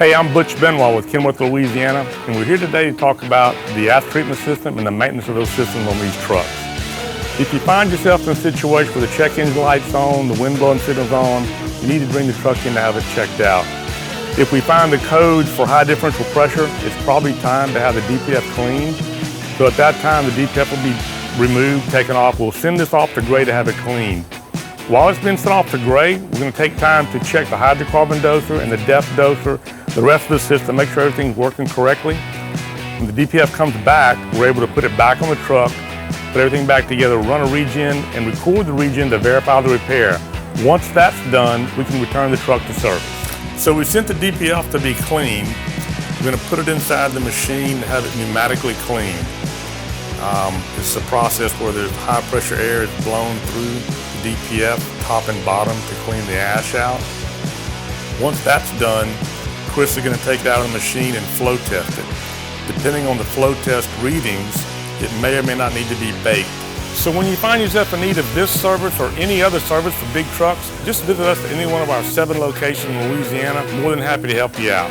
Hey, I'm Butch Benoit with Kenworth of Louisiana, and we're here today to talk about the ash treatment system and the maintenance of those systems on these trucks. If you find yourself in a situation where the check engine light's on, the wind blowing signal's on, you need to bring the truck in to have it checked out. If we find the codes for high differential pressure, it's probably time to have the DPF cleaned. So at that time, the DPF will be removed, taken off. We'll send this off to gray to have it cleaned. While it's been sent off to gray, we're going to take time to check the hydrocarbon doser and the depth doser, the rest of the system, make sure everything's working correctly. When the DPF comes back, we're able to put it back on the truck, put everything back together, run a regen, and record the regen to verify the repair. Once that's done, we can return the truck to service. So we sent the DPF to be cleaned. We're going to put it inside the machine and have it pneumatically cleaned. It's a process where there's high pressure air is blown through the DPF, top and bottom, to clean the ash out. Once that's done, Chris is going to take it out of the machine and flow test it. Depending on the flow test readings, it may or may not need to be baked. So when you find yourself in need of this service or any other service for big trucks, just visit us at any one of our 7 locations in Louisiana. More than happy to help you out.